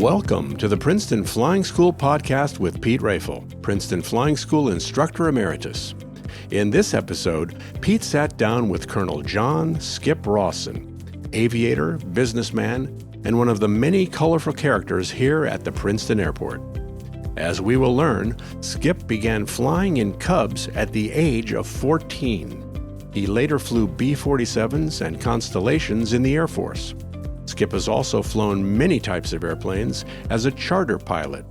Welcome to the Princeton Flying School Podcast with Pete Rafle, Princeton Flying School Instructor Emeritus. In this episode, Pete sat down with Colonel John Skip Rawson, aviator, businessman, and one of the many colorful characters here at the Princeton Airport. As we will learn, Skip began flying in Cubs at the age of 14. He later flew B-47s and Constellations in the Air Force. Skip has also flown many types of airplanes as a charter pilot.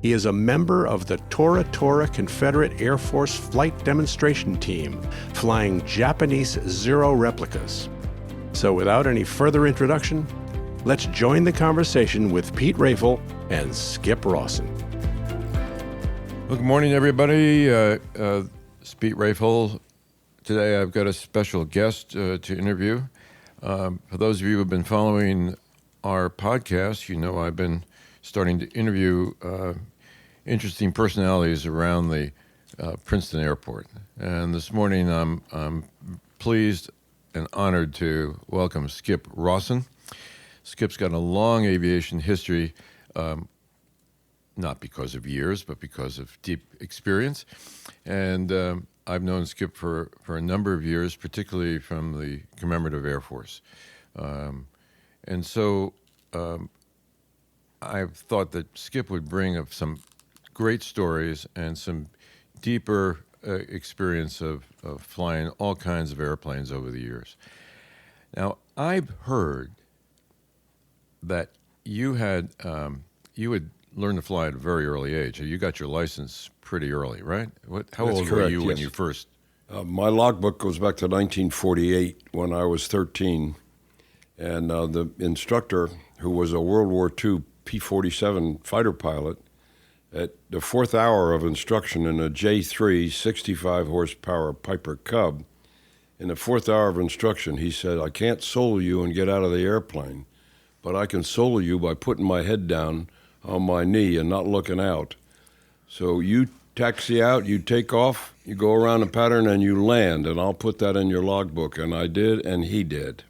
He is a member of the Tora Confederate Air Force flight demonstration team, flying Japanese Zero replicas. So without any further introduction, let's join the conversation with Pete Rafle and Skip Rawson. Well, good morning, everybody. It's Pete Rafle. Today I've got a special guest to interview. For those of you who have been following our podcast, you know I've been starting to interview interesting personalities around the Princeton Airport. And this morning I'm pleased and honored to welcome Skip Rawson. Skip's got a long aviation history, not because of years, but because of deep experience. And I've known Skip for a number of years, particularly from the Commemorative Air Force. And so I've thought that Skip would bring up some great stories and some deeper experience of flying all kinds of airplanes over the years. Now, I've heard that you had learned to fly at a very early age. You got your license pretty early, right? How That's old correct, were you when yes. you first? My logbook goes back to 1948 when I was 13. And the instructor, who was a World War II P-47 fighter pilot, at the fourth hour of instruction in a J3 65 horsepower Piper Cub, in the fourth hour of instruction, he said, "I can't solo you and get out of the airplane, but I can solo you by putting my head down on my knee and not looking out. So you taxi out, you take off, you go around the pattern, and you land, and I'll put that in your logbook." And I did, and he did.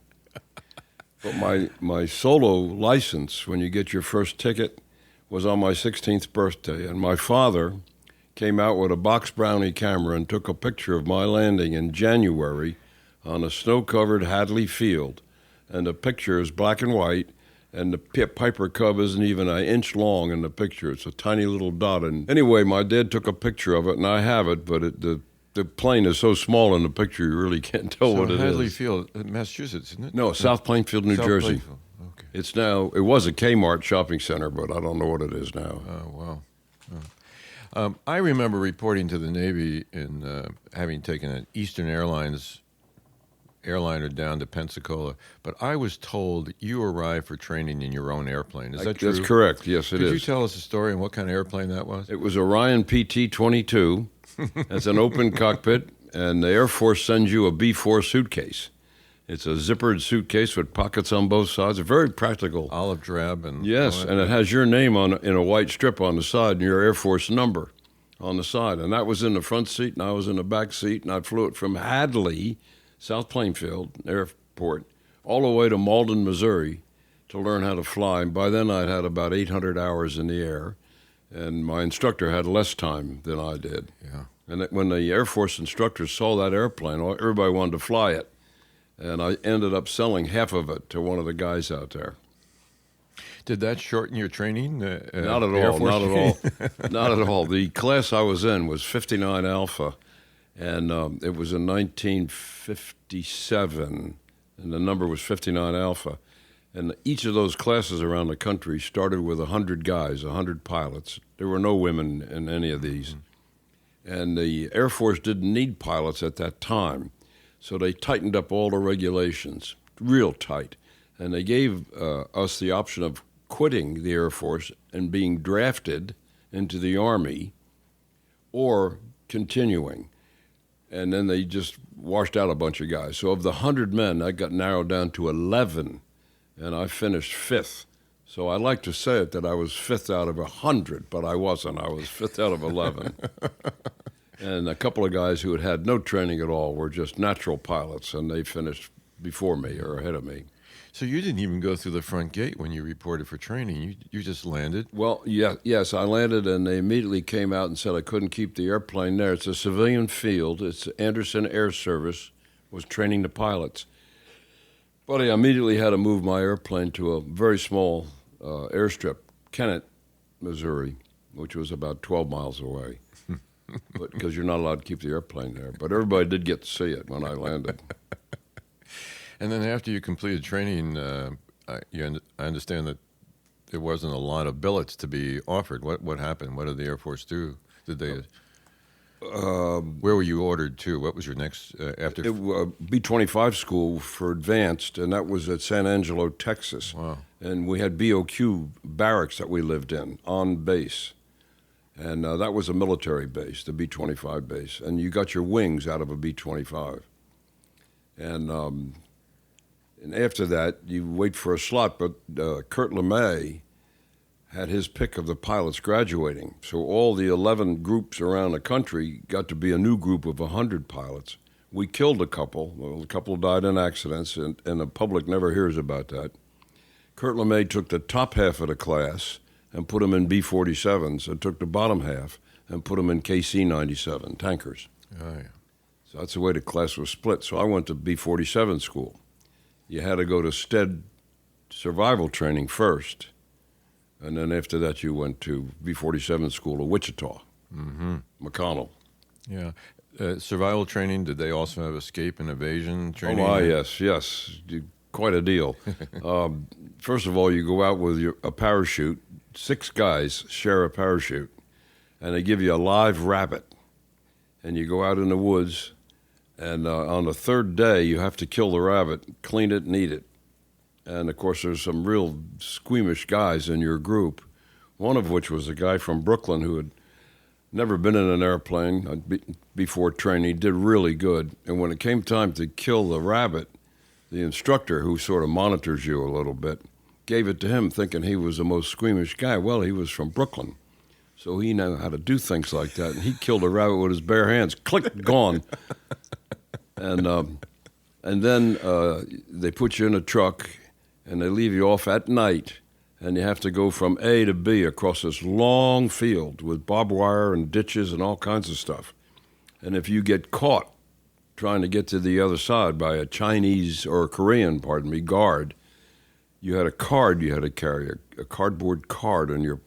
But my solo license, when you get your first ticket, was on my 16th birthday. And my father came out with a box brownie camera and took a picture of my landing in January on a snow-covered Hadley Field. And the picture is black and white, and the Piper Cub isn't even an inch long in the picture. It's a tiny little dot. And anyway, my dad took a picture of it, and I have it, but the plane is so small in the picture, you really can't tell what it is. Hadley Field, Massachusetts, isn't it? No, South Plainfield, New Jersey. Plainfield. Okay. It was a Kmart shopping center, but I don't know what it is now. Oh, wow. Oh. I remember reporting to the Navy in having taken an Eastern Airlines airliner down to Pensacola, but I was told that you arrived for training in your own airplane. Is that true? That's correct. Yes, it is. Could you tell us a story and what kind of airplane that was? It was a Ryan PT-22. It's an open cockpit, and the Air Force sends you a B-4 suitcase. It's a zippered suitcase with pockets on both sides. It's very practical. Olive drab and yes, and it has your name in a white strip on the side and your Air Force number on the side. And that was in the front seat, and I was in the back seat, and I flew it from Hadley, South Plainfield Airport, all the way to Malden, Missouri, to learn how to fly. And by then I'd had about 800 hours in the air, and my instructor had less time than I did. Yeah. And when the Air Force instructors saw that airplane, everybody wanted to fly it. And I ended up selling half of it to one of the guys out there. Did that shorten your training? Not at all, not at all. Not at all. The class I was in was 59 Alpha, and it was in 1957, and the number was 59 Alpha. And each of those classes around the country started with 100 guys, 100 pilots. There were no women in any of these. And the Air Force didn't need pilots at that time. So they tightened up all the regulations, real tight. And they gave us the option of quitting the Air Force and being drafted into the Army or continuing. And then they just washed out a bunch of guys. So of the 100 men, I got narrowed down to 11, and I finished 5th. So I like to say it that I was 5th out of 100, but I wasn't. I was 5th out of 11. And a couple of guys who had no training at all were just natural pilots, and they finished before me or ahead of me. So you didn't even go through the front gate when you reported for training. You just landed. Well, yes, I landed, and they immediately came out and said I couldn't keep the airplane there. It's a civilian field. It's Anderson Air Service was training the pilots. But I immediately had to move my airplane to a very small airstrip, Kennett, Missouri, which was about 12 miles away, because you're not allowed to keep the airplane there. But everybody did get to see it when I landed. And then after you completed training, I understand that there wasn't a lot of billets to be offered. What happened? What did the Air Force do? Did they? Where were you ordered to? What was your next after? B-25 school for advanced, and that was at San Angelo, Texas. Wow. And we had BOQ barracks that we lived in on base. And that was a military base, the B-25 base. And you got your wings out of a B-25. And after that, you wait for a slot. But Kurt LeMay had his pick of the pilots graduating. So all the 11 groups around the country got to be a new group of 100 pilots. We killed a couple. Well, a couple died in accidents, and the public never hears about that. Kurt LeMay took the top half of the class and put them in B-47s, and took the bottom half and put them in KC-97 tankers. Oh, yeah. So that's the way the class was split. So I went to B-47 school. You had to go to STED survival training first, and then after that you went to B-47 school at Wichita, McConnell. Yeah. Survival training, did they also have escape and evasion training? Oh, yes. Quite a deal. First of all, you go out with a parachute. 6 guys share a parachute, and they give you a live rabbit. And you go out in the woods, and on the third day, you have to kill the rabbit, clean it, and eat it. And, of course, there's some real squeamish guys in your group, one of which was a guy from Brooklyn who had never been in an airplane before training. He did really good. And when it came time to kill the rabbit, the instructor, who sort of monitors you a little bit, gave it to him thinking he was the most squeamish guy. Well, he was from Brooklyn, so he knew how to do things like that. And he killed a rabbit with his bare hands. Click, gone. And then they put you in a truck, and they leave you off at night, and you have to go from A to B across this long field with barbed wire and ditches and all kinds of stuff. And if you get caught trying to get to the other side by a Chinese or a Korean, guard, you had a card you had to carry, a cardboard card on your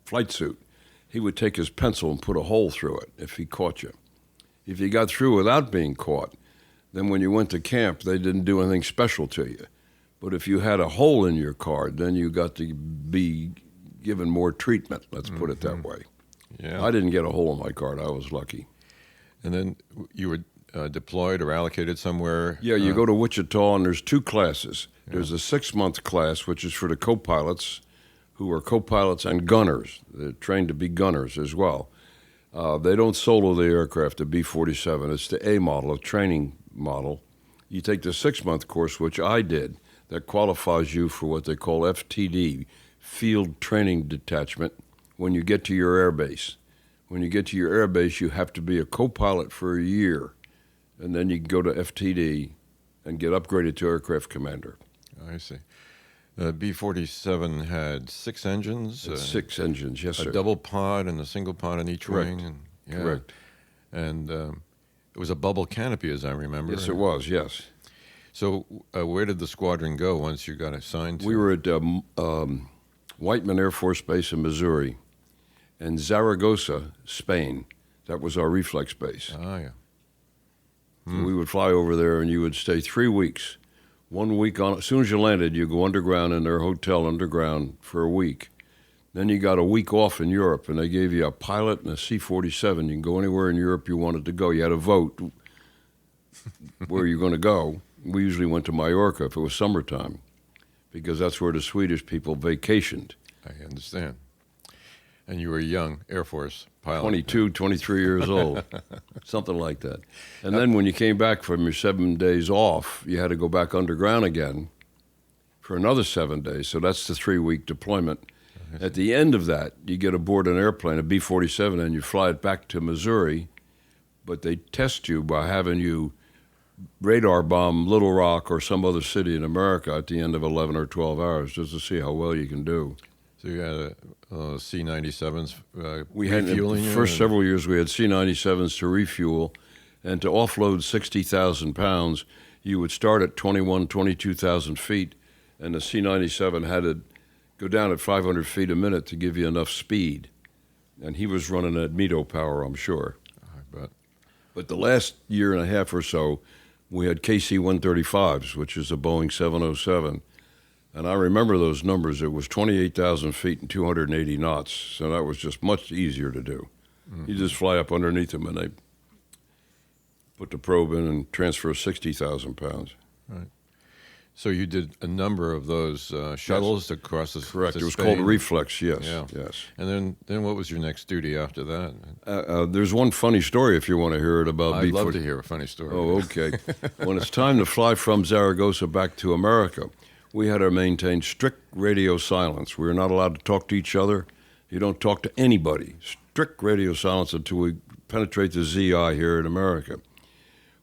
flight suit. He would take his pencil and put a hole through it if he caught you. If you got through without being caught, then when you went to camp, they didn't do anything special to you. But if you had a hole in your card, then you got to be given more treatment, let's put it that way. Yeah. I didn't get a hole in my card. I was lucky. And then you were deployed or allocated somewhere? Yeah, you go to Wichita, and there's 2 classes. Yeah. There's a 6-month class, which is for the co-pilots, who are co-pilots and gunners. They're trained to be gunners as well. They don't solo the aircraft, the B-47. It's the A model, a training model. You take the 6-month course, which I did, that qualifies you for what they call FTD, Field Training Detachment, when you get to your air base. When you get to your air base, you have to be a co-pilot for a year, and then you can go to FTD and get upgraded to aircraft commander. I see. The B-47 had 6 engines. 6 engines, yes, sir. A double pod and a single pod on each Correct. wing. And, yeah. Correct. And it was a bubble canopy, as I remember. Yes, it was, yes. So where did the squadron go once you got assigned to? We were at Whiteman Air Force Base in Missouri and Zaragoza, Spain. That was our reflex base. Ah, yeah. So we would fly over there, and you would stay 3 weeks. 1 week on. As soon as you landed, you go underground in their hotel underground for a week. Then you got a week off in Europe, and they gave you a pilot and a C-47. You can go anywhere in Europe you wanted to go. You had to vote where you're going to go. We usually went to Mallorca if it was summertime, because that's where the Swedish people vacationed. I understand. And you were a young Air Force pilot. 22, 23 years old, something like that. And then when you came back from your 7 days off, you had to go back underground again for another 7 days. So that's the 3-week deployment. At the end of that, you get aboard an airplane, a B-47, and you fly it back to Missouri, but they test you by having you radar bomb Little Rock or some other city in America at the end of 11 or 12 hours, just to see how well you can do. So you had C-97s We had, in refueling the you first and- several years, we had C-97s to refuel, and to offload 60,000 pounds, you would start at 22,000 feet, and the C-97 had to go down at 500 feet a minute to give you enough speed. And he was running at METO power, I'm sure. I bet. But the last year and a half or so, we had KC-135s, which is a Boeing 707. And I remember those numbers. It was 28,000 feet and 280 knots. So that was just much easier to do. You just fly up underneath them and they put the probe in and transfer 60,000 pounds. Right. So you did a number of those shuttles across the Correct. to It was Spain. called Reflex, yes. Yeah. Yes. And then what was your next duty after that? There's one funny story if you want to hear it about I'd love B-40. to hear a funny story. Oh, okay. When it's time to fly from Zaragoza back to America, we had to maintain strict radio silence. We were not allowed to talk to each other. You don't talk to anybody. Strict radio silence until we penetrate the ZI here in America.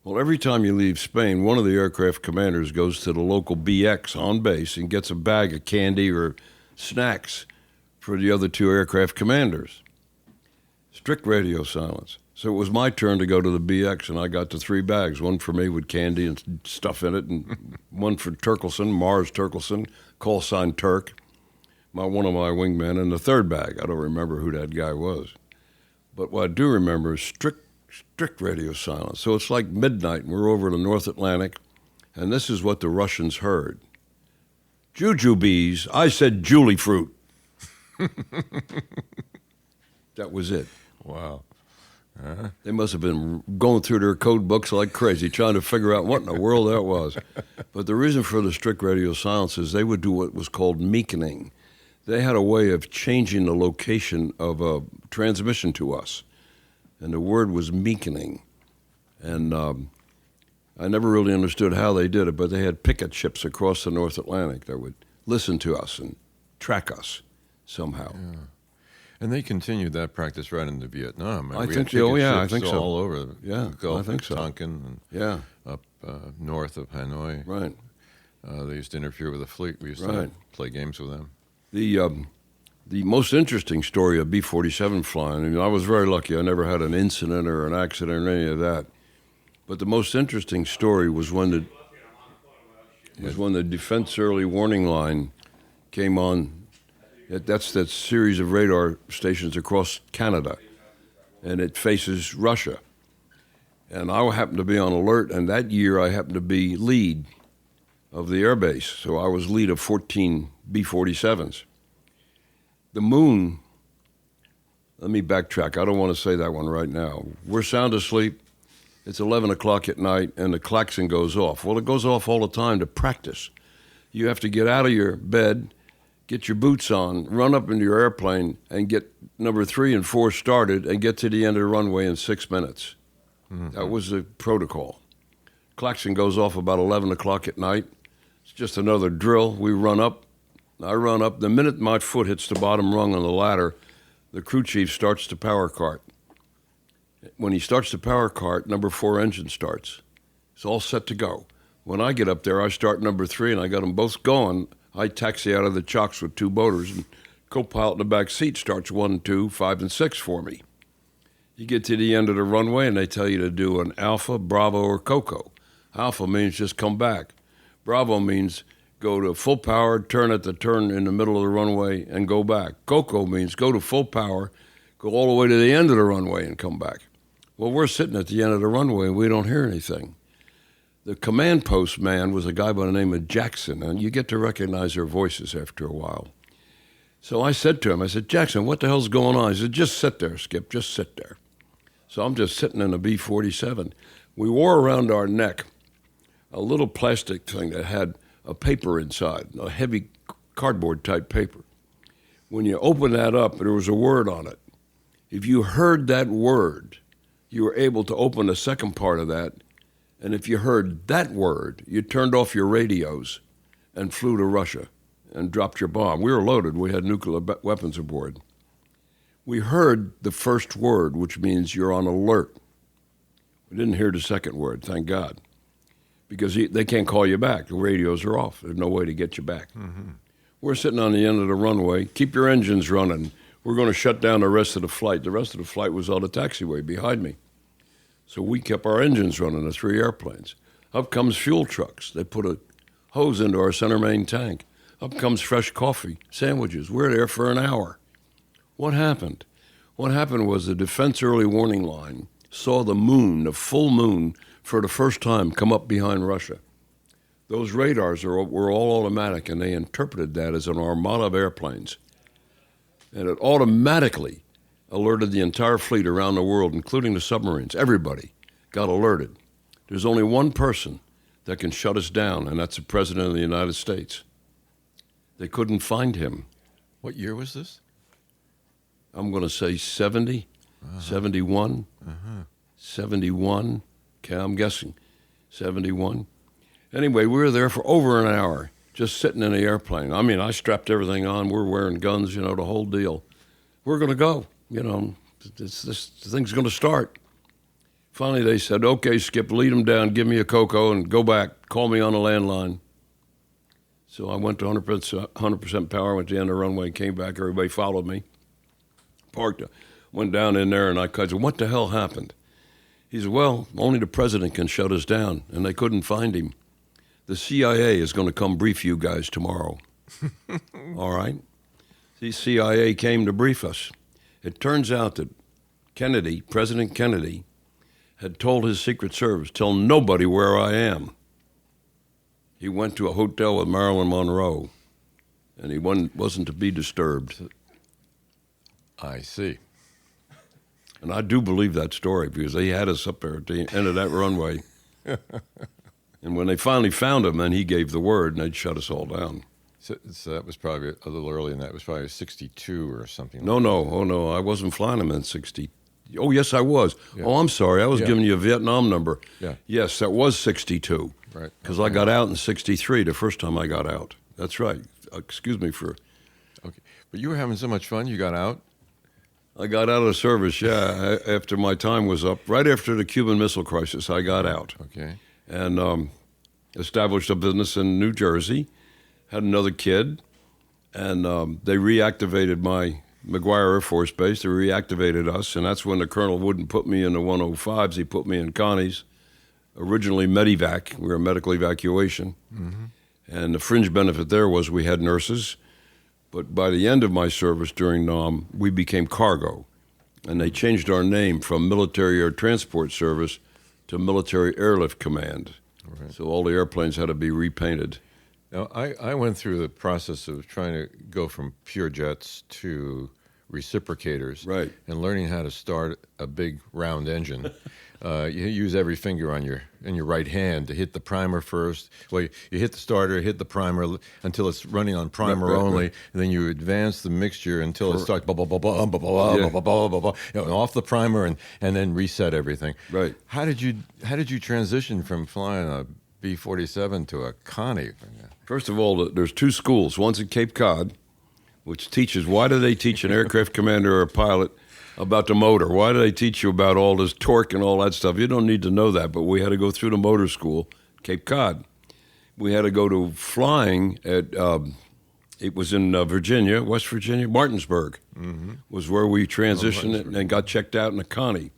Well, every time you leave Spain, one of the aircraft commanders goes to the local BX on base and gets a bag of candy or snacks for the other two aircraft commanders. Strict radio silence. So it was my turn to go to the BX, and I got the 3 bags, one for me with candy and stuff in it, and one for Turkelson, Mars Turkelson, call sign Turk, one of my wingmen, and the 3rd bag. I don't remember who that guy was. But what I do remember is strict radio silence. So it's like midnight, and we're over the North Atlantic, and this is what the Russians heard. Jujubes, I said Julie fruit. That was it. Wow. They must have been going through their code books like crazy, trying to figure out what in the world that was. But the reason for the strict radio silence is they would do what was called meakening. They had a way of changing the location of a transmission to us, and the word was meakening. And I never really understood how they did it, but they had picket ships across the North Atlantic that would listen to us and track us somehow. Yeah. And they continued that practice right into Vietnam. I We think had so. picket Yeah, I ships think so. all over the Yeah, Gulf, I think so. Tonkin, and Yeah, up north of Hanoi. right. They used to interfere with the fleet. We used Right. to play games with them. The most interesting story of B-47 flying, and I was very lucky. I never had an incident or an accident or any of that. But the most interesting story was when the Defense Early Warning Line came on. That's that series of radar stations across Canada, and it faces Russia. And I happened to be on alert, and that year I happened to be lead of the air base. So I was lead of 14 B-47s. The moon, let me backtrack. I don't want to say that one right now. We're sound asleep. It's 11 o'clock at night, and the klaxon goes off. Well, it goes off all the time to practice. You have to get out of your bed, get your boots on, run up into your airplane, and get number 3 and 4 started, and get to the end of the runway in 6 minutes. Mm-hmm. That was the protocol. Klaxon goes off about 11 o'clock at night. It's just another drill. We run up. I run up. The minute my foot hits the bottom rung on the ladder, the crew chief starts the power cart. When he starts the power cart, number 4 engine starts. It's all set to go. When I get up there, I start number 3, and I got them both going. I taxi out of the chocks with 2 boaters, and co-pilot in the back seat starts 1, 2, 5, and 6 for me. You get to the end of the runway, and they tell you to do an Alpha, Bravo, or Coco. Alpha means just come back. Bravo means go to full power, turn at the turn in the middle of the runway, and go back. Coco means go to full power, go all the way to the end of the runway, and come back. Well, we're sitting at the end of the runway, and we don't hear anything. The command post man was a guy by the name of Jackson, and you get to recognize their voices after a while. So I said to him, I said, Jackson, what the hell's going on? He said, just sit there, Skip, just sit there. So I'm just sitting in a B-47. We wore around our neck a little plastic thing that had a paper inside, a heavy cardboard-type paper. When you open that up, there was a word on it. If you heard that word, you were able to open the second part of that, and if you heard that word, you turned off your radios and flew to Russia and dropped your bomb. We were loaded. We had nuclear weapons aboard. We heard the first word, which means you're on alert. We didn't hear the second word, thank God. because they can't call you back. The radios are off. There's no way to get you back. Mm-hmm. We're sitting on the end of the runway. Keep your engines running. We're going to shut down the rest of the flight. The rest of the flight was on the taxiway behind me. So we kept our engines running, the 3 airplanes. Up comes fuel trucks. They put a hose into our center main tank. Up comes fresh coffee, sandwiches. We're there for an hour. What happened? What happened was the Defense Early Warning Line saw the moon, the full moon, for the first time come up behind Russia. Those radars were all automatic, and they interpreted that as an armada of airplanes. And it automatically alerted the entire fleet around the world, including the submarines. Everybody got alerted. There's only one person that can shut us down, and that's the President of the United States. They couldn't find him. What year was this? I'm going to say 70, 71, 71. Okay, I'm guessing 71. Anyway, we were there for over an hour, just sitting in the airplane. I mean, I strapped everything on. We're wearing guns, the whole deal. We're going to go. This thing's going to start. Finally, they said, okay, Skip, lead them down, give me a cocoa, and go back. Call me on the landline. So I went to 100% power, went to the end of the runway, came back. Everybody followed me. Parked, went down in there, and I said, what the hell happened? He said, well, only the president can shut us down, and they couldn't find him. The CIA is going to come brief you guys tomorrow. All right? The CIA came to brief us. It turns out that President Kennedy, had told his Secret Service, tell nobody where I am. He went to a hotel with Marilyn Monroe, and he wasn't to be disturbed. I see. And I do believe that story because they had us up there at the end of that runway. And when they finally found him, then he gave the word, and they'd shut us all down. So that was probably a little early, and that was probably 62 or something. No, I wasn't flying him in 60. Oh, yes, I was. Yeah. Oh, I'm sorry. I was giving you a Vietnam number. Yeah. Yes, that was 62. Right. Because I got out in 63, the first time I got out. That's right. Excuse me for... Okay. But you were having so much fun, you got out? I got out of the service, yeah, after my time was up. Right after the Cuban Missile Crisis, I got out. Okay. And established a business in New Jersey, had another kid, and they reactivated my McGuire Air Force Base. They reactivated us, and that's when the colonel wouldn't put me in the 105s. He put me in Connie's, originally Medivac. We were medical evacuation. Mm-hmm. And the fringe benefit there was we had nurses. But by the end of my service during NOM, we became cargo. And they changed our name from Military Air Transport Service to Military Airlift Command. Right. So all the airplanes had to be repainted. Now, I went through the process of trying to go from pure jets to reciprocators, right, and learning how to start a big round engine. You use every finger on your right hand to hit the primer first. Well, you hit the starter, hit the primer until it's running on primer only, and then you advance the mixture until it starts off the primer and then reset everything. Right. How did you transition from flying a B-47 to a Connie? First of all, there's 2 schools. One's at Cape Cod, which teaches, why do they teach an aircraft commander or a pilot about the motor? Why do they teach you about all this torque and all that stuff? You don't need to know that, but we had to go through the motor school, Cape Cod. We had to go to flying at, it was in Virginia, West Virginia, Martinsburg, was where we transitioned and got checked out in a Connie.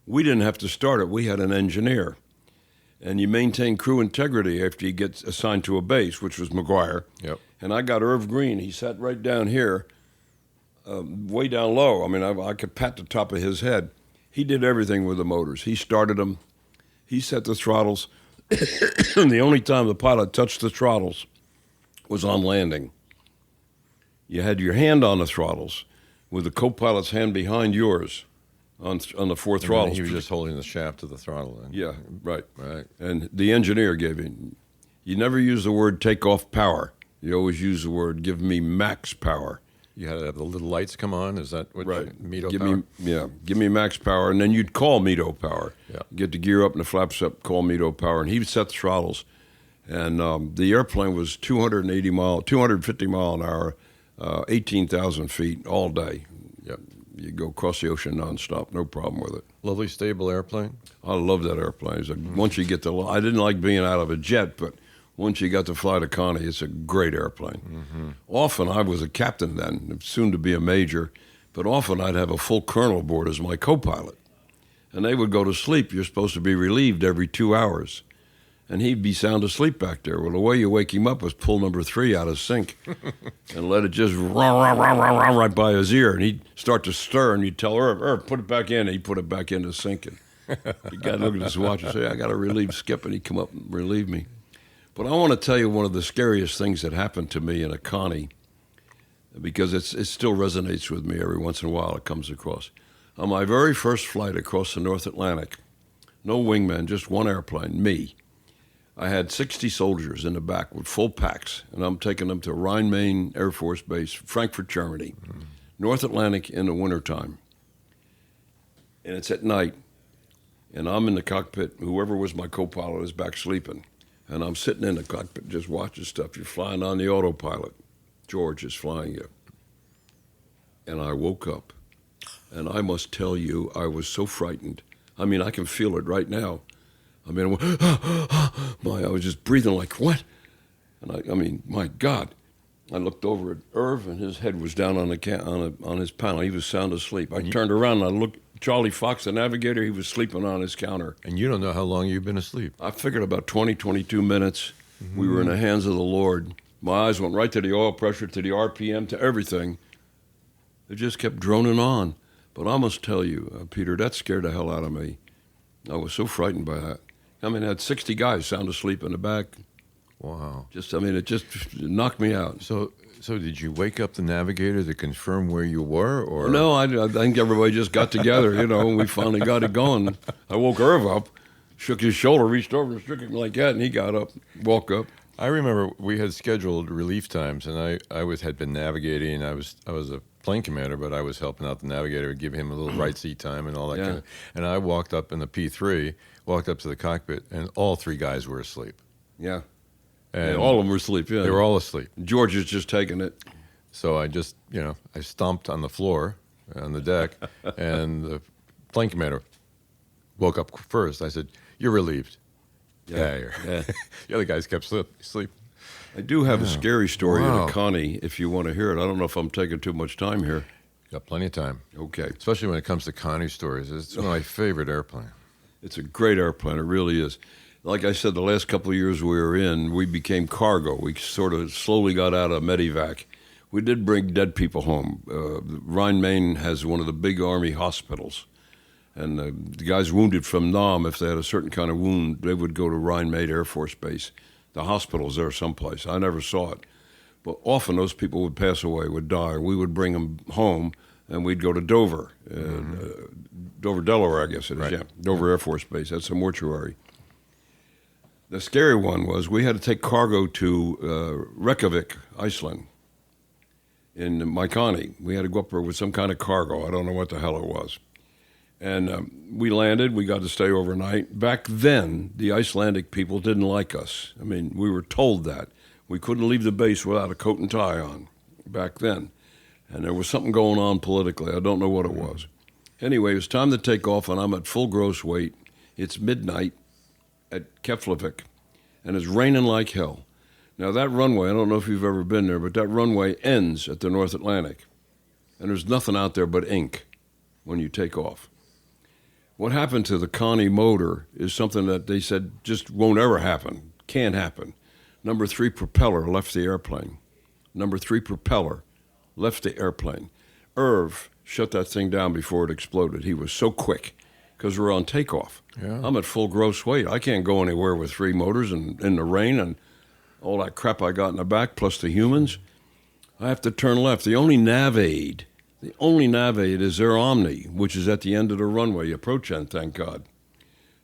We didn't have to start it. We had an engineer. And you maintain crew integrity after you get assigned to a base, which was McGuire. Yep. And I got Irv Green. He sat right down here, way down low. I mean, I could pat the top of his head. He did everything with the motors. He started them. He set the throttles. And the only time the pilot touched the throttles was on landing. You had your hand on the throttles with the co-pilot's hand behind yours on the 4 throttles. He was just holding the shaft of the throttle. Then. Yeah, right. Right. And the engineer gave him. You never use the word take off power. You always use the word give me max power. You had to have the little lights come on. Is that what? Right. METO power? Power? Give me max power, and then you'd call METO power. Yeah. Get the gear up and the flaps up, call METO power, and he would set the throttles. And the airplane was 250 mile an hour, 18,000 feet all day. Yep. You go across the ocean nonstop, no problem with it. Lovely, stable airplane. I love that airplane. It's once you get to, I didn't like being out of a jet, but once you got to fly to Connie, it's a great airplane. Often, I was a captain then, soon to be a major, but often I'd have a full colonel aboard as my co-pilot. And they would go to sleep. You're supposed to be relieved every 2 hours. And he'd be sound asleep back there. Well, the way you wake him up was pull number 3 out of sync and let it just run right by his ear. And he'd start to stir, and you'd tell Irv, put it back in. And he'd put it back into sync. And the guy looked at his watch and say, I got to relieve Skip. And he'd come up and relieve me. But I want to tell you one of the scariest things that happened to me in a Connie, because it still resonates with me every once in a while. It comes across. On my very first flight across the North Atlantic, no wingman, just one airplane, me. I had 60 soldiers in the back with full packs, and I'm taking them to Rhein-Main Air Force Base, Frankfurt, Germany, North Atlantic in the wintertime. And it's at night, and I'm in the cockpit. Whoever was my co-pilot is back sleeping, and I'm sitting in the cockpit just watching stuff. You're flying on the autopilot. George is flying you. And I woke up, and I must tell you, I was so frightened. I mean, I can feel it right now. I mean, I was just breathing like, what? And I mean, my God. I looked over at Irv, and his head was down on his panel. He was sound asleep. I turned around, and I looked, Charlie Fox, the navigator, he was sleeping on his counter. And you don't know how long you've been asleep. I figured about 20, 22 minutes. We were in the hands of the Lord. My eyes went right to the oil pressure, to the RPM, to everything. It just kept droning on. But I must tell you, Peter, that scared the hell out of me. I was so frightened by that. I mean, I had 60 guys sound asleep in the back. Wow. It just knocked me out. So did you wake up the navigator to confirm where you were, or? No, I think everybody just got together, and we finally got it going. I woke Irv up, shook his shoulder, reached over and shook him like that, and he got up, woke up. I remember we had scheduled relief times, and I had been navigating. I was a plane commander, but I was helping out the navigator, give him a little right seat time and all that kind of. And I walked up in the P3, walked up to the cockpit, and all 3 guys were asleep. Yeah. And all of them were asleep, yeah. They were all asleep. George is just taking it. So I just, I stomped on the floor, on the deck, and the plane commander woke up first. I said, "You're relieved." Yeah. The other guys kept asleep. I do have a scary story in a Connie, if you want to hear it. I don't know if I'm taking too much time here. Got plenty of time. Okay. Especially when it comes to Connie stories. It's one of my favorite airplanes. It's a great airplane. It really is. Like I said, the last couple of years we were in, we became cargo. We sort of slowly got out of medevac. We did bring dead people home. Rhein-Main has one of the big Army hospitals. And the guys wounded from Nam, if they had a certain kind of wound, they would go to Rhein-Main Air Force Base. The hospital's there someplace. I never saw it. But often those people would pass away, would die. We would bring them home, and we'd go to Dover. Dover, Delaware, I guess it is, right. Yeah. Dover Air Force Base. That's a mortuary. The scary one was we had to take cargo to Reykjavik, Iceland, in Mykonii. We had to go up there with some kind of cargo. I don't know what the hell it was. And we landed. We got to stay overnight. Back then, the Icelandic people didn't like us. I mean, we were told that. We couldn't leave the base without a coat and tie on back then. And there was something going on politically. I don't know what it was. Anyway, it was time to take off, and I'm at full gross weight. It's midnight at Keflavik, and it's raining like hell. Now, that runway, I don't know if you've ever been there, but that runway ends at the North Atlantic, and there's nothing out there but ink when you take off. What happened to the Connie motor is something that they said just won't ever happen, can't happen. Number 3 propeller left the airplane. Number 3 propeller left the airplane. Irv shut that thing down before it exploded. He was so quick because we're on takeoff. Yeah. I'm at full gross weight. I can't go anywhere with 3 motors and in the rain and all that crap I got in the back, plus the humans. I have to turn left. The only nav aid is their Omni, which is at the end of the runway, approach end, thank God.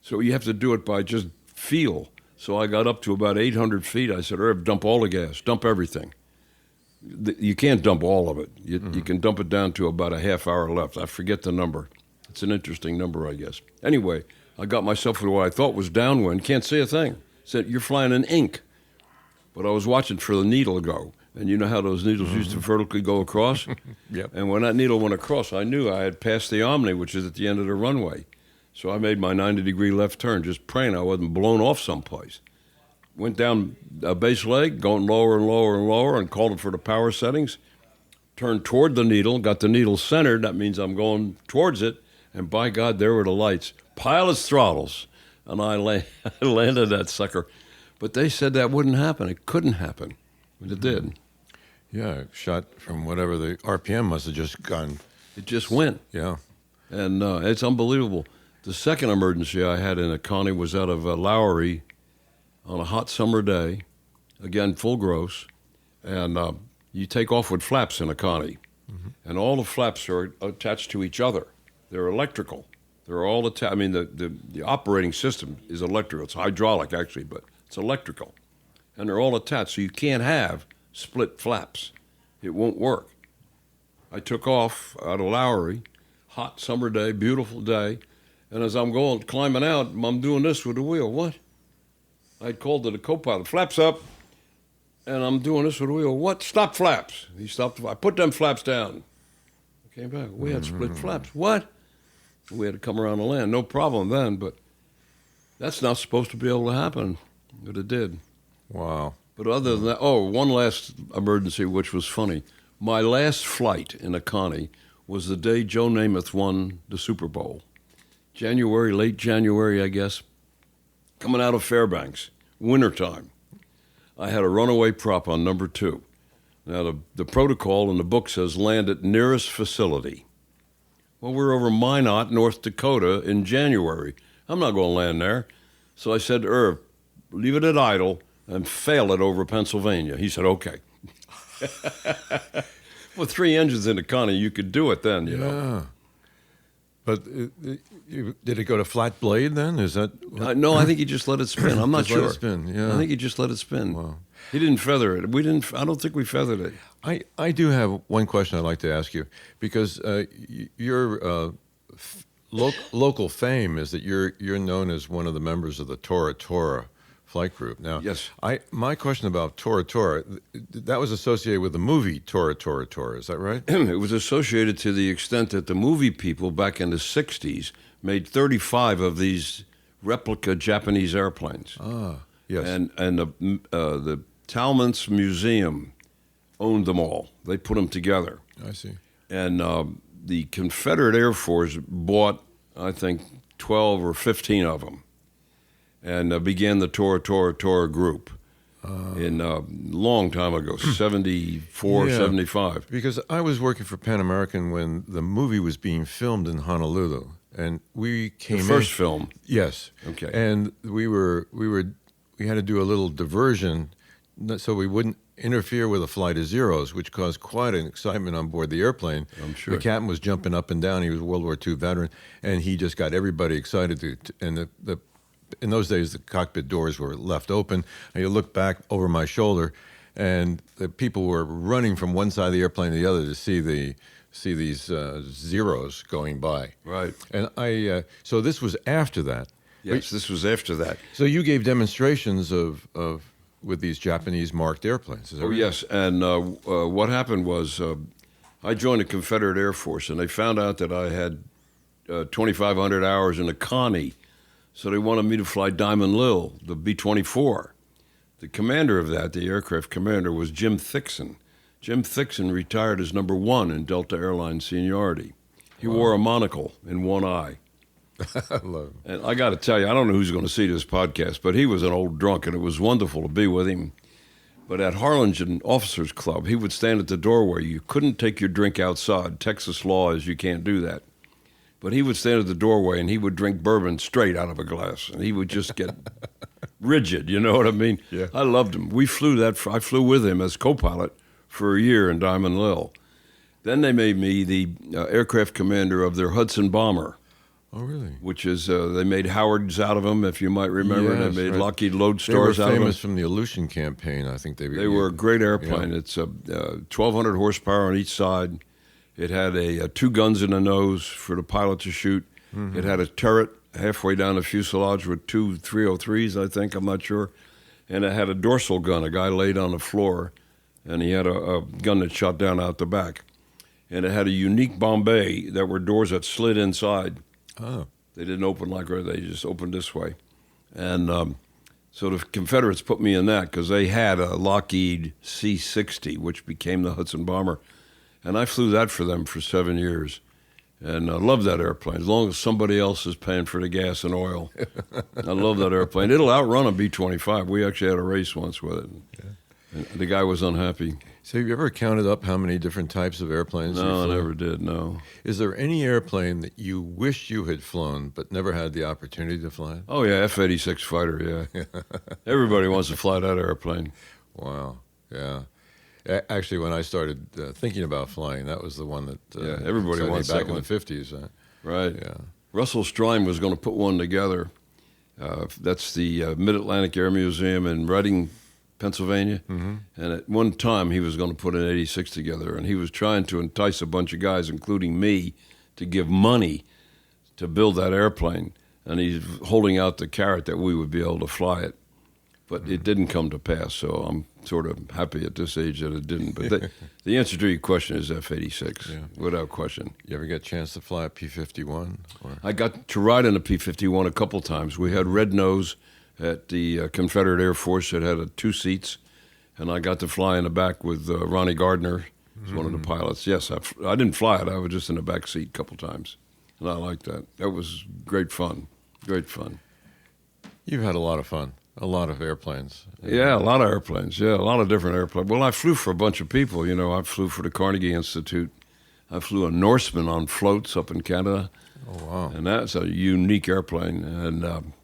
So you have to do it by just feel. So I got up to about 800 feet. I said, Irv, dump all the gas, dump everything. You can't dump all of it. You can dump it down to about a half hour left. I forget the number. It's an interesting number, I guess. Anyway, I got myself to what I thought was downwind. Can't see a thing. Said, you're flying in ink. But I was watching for the needle to go. And you know how those needles used to vertically go across? Yep. And when that needle went across, I knew I had passed the Omni, which is at the end of the runway. So I made my 90-degree left turn, just praying I wasn't blown off someplace. Went down a base leg, going lower and lower and lower, and called it for the power settings. Turned toward the needle, got the needle centered. That means I'm going towards it. And by God, there were the lights. Pilot's throttles. And I landed that sucker. But they said that wouldn't happen. It couldn't happen. But it did. Yeah, shot from whatever the RPM must have just gone. It just went. Yeah. And it's unbelievable. The second emergency I had in a Connie was out of Lowry on a hot summer day, again, full gross. And you take off with flaps in a Connie. And all the flaps are attached to each other. They're electrical. They're all attached. I mean, the operating system is electrical. It's hydraulic, actually, but it's electrical. And they're all attached, so you can't have split flaps. It won't work. I took off out of Lowry, hot summer day, beautiful day, and as I'm climbing out, I'm doing this with the wheel. What? I called to the co-pilot, flaps up, and I'm doing this with the wheel. What? Stop flaps. He stopped. I put them flaps down. I came back. We had split flaps. What? We had to come around the land. No problem then, but that's not supposed to be able to happen, but it did. Wow. But other than that, one last emergency, which was funny. My last flight in a Connie was the day Joe Namath won the Super Bowl. January, late January, I guess, coming out of Fairbanks, wintertime. I had a runaway prop on number 2. Now, the protocol in the book says land at nearest facility. Well, we're over Minot, North Dakota in January. I'm not going to land there. So I said to Irv, leave it at idle and fail it over Pennsylvania. He said, okay. With 3 engines in the Connie, you could do it then, you know. But did it go to flat blade then? Is that no, I think he just let it spin. I'm not just sure. let it spin, yeah. I think he just let it spin. Wow. He didn't feather it. I don't think we feathered it. I do have one question I'd like to ask you, because your local fame is that you're known as one of the members of the Tora flight group. Now, yes. My question about Tora, that was associated with the movie Tora. Is that right? It was associated to the extent that the movie people back in the 60s made 35 of these replica Japanese airplanes. Ah, yes. And the Talmadge Museum owned them all. They put them together. I see. And the Confederate Air Force bought, I think, 12 or 15 of them, and began the Tora group in long time ago, 74, 75. Because I was working for Pan American when the movie was being filmed in Honolulu, and we came The first film. Yes. Okay. And we had to do a little diversion so we wouldn't interfere with a flight of Zeros, which caused quite an excitement on board the airplane. I'm sure. The captain was jumping up and down. He was a World War II veteran, and he just got everybody excited. And in those days, the cockpit doors were left open, and you look back over my shoulder, and the people were running from one side of the airplane to the other to see these Zeros going by. Right. And so this was after that. Yes, this was after that. So you gave demonstrations of with these Japanese marked airplanes. Is that right? Yes, and what happened was I joined the Confederate Air Force, and they found out that I had 2,500 hours in a Connie, so they wanted me to fly Diamond Lil, the B-24. The commander of that, the aircraft commander, was Jim Thixon. Jim Thixon retired as number 1 in Delta Airlines seniority. He wore a monocle in one eye. I love him. And I got to tell you, I don't know who's going to see this podcast, but he was an old drunk, and it was wonderful to be with him. But at Harlingen Officers Club, he would stand at the doorway. You couldn't take your drink outside. Texas law is you can't do that. But he would stand at the doorway, and he would drink bourbon straight out of a glass, and he would just get rigid, you know what I mean? Yeah. I loved him. I flew with him as co-pilot for a year in Diamond Lil. Then they made me the aircraft commander of their Hudson bomber. Oh, really? Which is, they made Howards out of them, if you might remember. Yes, they made right. Lockheed Lodestars They were out of them. famous from the Aleutian campaign, I think. They were a great airplane. Yeah. It's 1,200 horsepower on each side. It had 2 guns in the nose for the pilot to shoot. Mm-hmm. It had a turret halfway down the fuselage with 2 303s, I think. I'm not sure. And it had a dorsal gun. A guy laid on the floor and he had a gun that shot down out the back. And it had a unique bomb bay that were doors that slid inside. Oh. They didn't open like that. They just opened this way. And so the Confederates put me in that because they had a Lockheed C-60, which became the Hudson Bomber. And I flew that for them for 7 years. And I love that airplane, as long as somebody else is paying for the gas and oil. I love that airplane. It'll outrun a B-25. We actually had a race once with it. Yeah. And the guy was unhappy. So have you ever counted up how many different types of airplanes you No, flew? I never did, no. Is there any airplane that you wish you had flown but never had the opportunity to fly it? Oh, yeah, F-86 fighter, yeah. Everybody wants to fly that airplane. Wow, yeah. Actually, when I started thinking about flying, that was the one that everybody wants back that in one. the 50s. Right. Yeah. Russell Strine was going to put one together. That's the Mid-Atlantic Air Museum in Reading, Pennsylvania. Mm-hmm. And at one time, he was going to put an 86 together, and he was trying to entice a bunch of guys, including me, to give money to build that airplane. And he's holding out the carrot that we would be able to fly it. But it didn't come to pass, so I'm sort of happy at this age that it didn't. But the answer to your question is F-86, without question. You ever get a chance to fly a P-51? I got to ride in a P-51 a couple times. We had Red Nose at the Confederate Air Force that had 2 seats, and I got to fly in the back with Ronnie Gardner, who's one of the pilots. Yes, I didn't fly it. I was just in the back seat a couple times, and I liked that. That was great fun, great fun. You've had a lot of fun. A lot of airplanes. Yeah, a lot of airplanes. Yeah, a lot of different airplanes. Well, I flew for a bunch of people. You know, I flew for the Carnegie Institute. I flew a Norseman on floats up in Canada. Oh, wow. And that's a unique airplane. And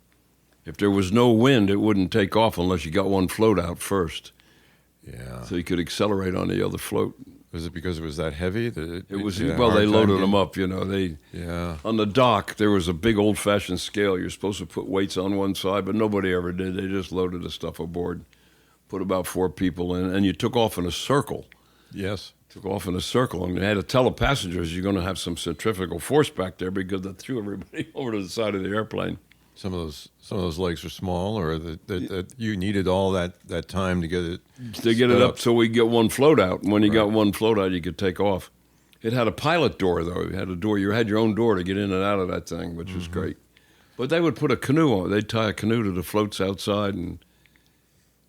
if there was no wind, it wouldn't take off unless you got one float out first. Yeah. So you could accelerate on the other float. Was it because it was that heavy? It was, well, they loaded them up, you know. On the dock, there was a big old-fashioned scale. You're supposed to put weights on one side, but nobody ever did. They just loaded the stuff aboard, put about 4 people in, and you took off in a circle. Yes. Took off in a circle, and you had to tell the passengers you're going to have some centrifugal force back there because that threw everybody over to the side of the airplane. Some of those legs are small, or that you needed all that time to get it up so we get one float out. And when you got one float out, you could take off. It had a pilot door though. It had a door. You had your own door to get in and out of that thing, which was great. But they would put a canoe on. They'd tie a canoe to the floats outside, and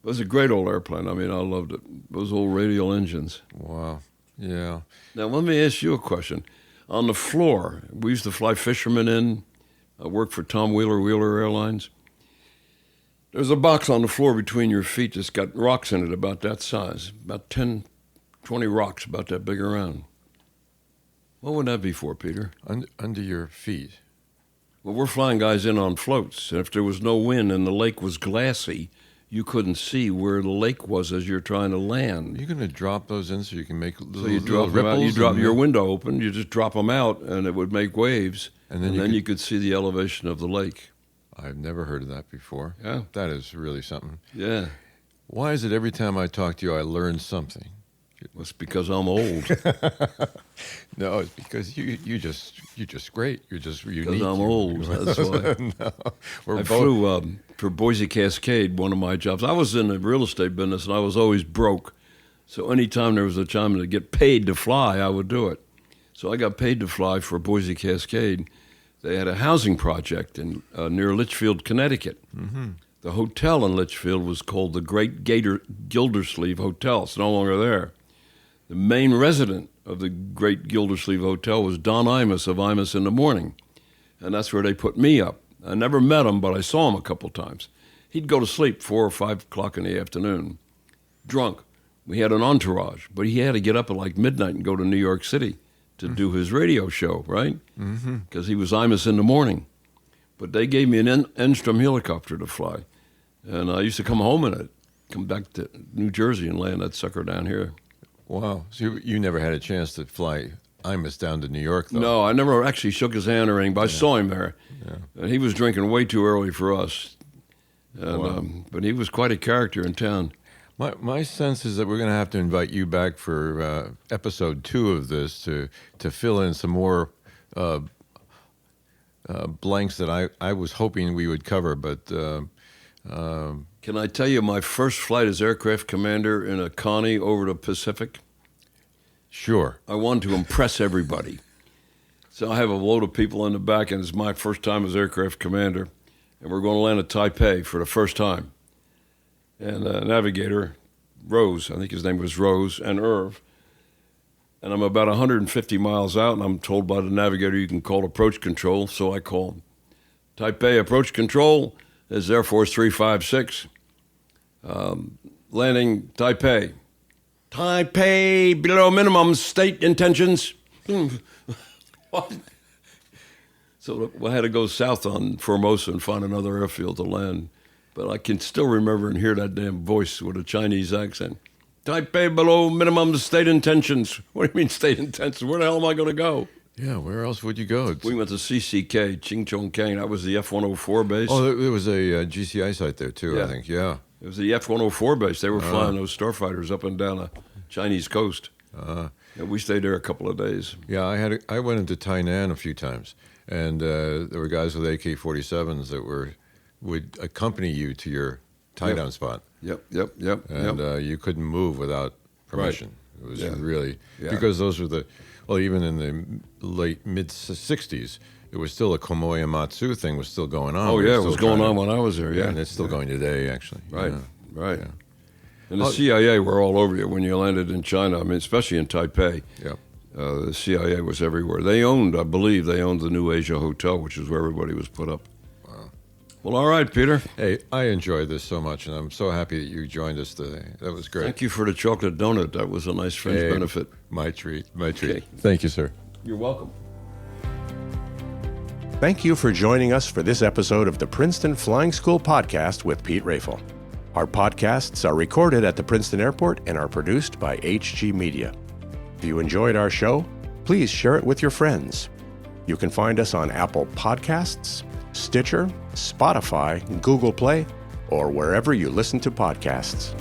it was a great old airplane. I mean, I loved it. Those old radial engines. Wow. Yeah. Now let me ask you a question. On the floor, we used to fly fishermen in. I worked for Tom Wheeler Airlines. There's a box on the floor between your feet that's got rocks in it about that size, about 10, 20 rocks about that big around. What would that be for, Peter? Under your feet. Well, we're flying guys in on floats, and if there was no wind and the lake was glassy, you couldn't see where the lake was as you're trying to land. You're going to drop those in so you can make little, so you drop them out. You drop your window open. You just drop them out, and it would make waves. And then you could see the elevation of the lake. I've never heard of that before. Yeah. That is really something. Yeah. Why is it every time I talk to you, I learn something? Well, it's because I'm old. No, it's because you're just great. You're just unique. Because I'm old, that's why. No, I flew for Boise Cascade, one of my jobs. I was in the real estate business, and I was always broke. So anytime there was a time to get paid to fly, I would do it. So I got paid to fly for Boise Cascade. They had a housing project near Litchfield, Connecticut. Mm-hmm. The hotel in Litchfield was called the Great Gildersleeve Hotel. It's no longer there. The main resident of the Great Gildersleeve Hotel was Don Imus of Imus in the Morning, and that's where they put me up. I never met him, but I saw him a couple times. He'd go to sleep 4 or 5 o'clock in the afternoon, drunk. We had an entourage, but he had to get up at like midnight and go to New York City to do his radio show, right? Because he was Imus in the Morning. But they gave me an Enstrom helicopter to fly, and I used to come home in it, come back to New Jersey and land that sucker down here. Wow. So you never had a chance to fly Imus down to New York, though? No, I never actually shook his hand or anything, but I saw him there. Yeah. And he was drinking way too early for us. And, but he was quite a character in town. My sense is that we're going to have to invite you back for episode 2 of this to fill in some more blanks that I was hoping we would cover, but Can I tell you my first flight as aircraft commander in a Connie over the Pacific? Sure. I wanted to impress everybody. So I have a load of people in the back, and it's my first time as aircraft commander. And we're going to land at Taipei for the first time. And navigator, Rose, I think his name was Rose, and Irv. And I'm about 150 miles out, and I'm told by the navigator you can call approach control. So I call Taipei approach control. This is Air Force 356. Landing Taipei. Taipei below minimum state intentions. What? So I had to go south on Formosa and find another airfield to land. But I can still remember and hear that damn voice with a Chinese accent. Taipei below minimum state intentions. What do you mean state intentions? Where the hell am I going to go? Yeah, where else would you go? We went to CCK, Ching Chong Kang. That was the F-104 base. Oh, there was a GCI site there, too, Yeah. I think. Yeah. It was the F-104 base. They were flying those starfighters up and down the Chinese coast. And we stayed there a couple of days. Yeah, I went into Tainan a few times, and there were guys with AK-47s that would accompany you to your tie-down spot. Yep. And you couldn't move without permission. Right. It was Yeah. really, Yeah. because those were even in the late mid-60s, it was still a Komoya Matsu thing was still going on. Oh, We were yeah, it still was going trying on to- when I was there, yeah. And it's still going today, actually. Right, Yeah. right. Yeah. And the CIA were all over you when you landed in China. I mean, especially in Taipei. Yeah. The CIA was everywhere. I believe they owned the New Asia Hotel, which is where everybody was put up. Wow. Well, all right, Peter. Hey, I enjoyed this so much, and I'm so happy that you joined us today. That was great. Thank you for the chocolate donut. That was a nice fringe Hey, benefit. My treat. Okay. Thank you, sir. You're welcome. Thank you for joining us for this episode of the Princeton Flying School Podcast with Pete Rafle. Our podcasts are recorded at the Princeton Airport and are produced by HG Media. If you enjoyed our show, please share it with your friends. You can find us on Apple Podcasts, Stitcher, Spotify, Google Play, or wherever you listen to podcasts.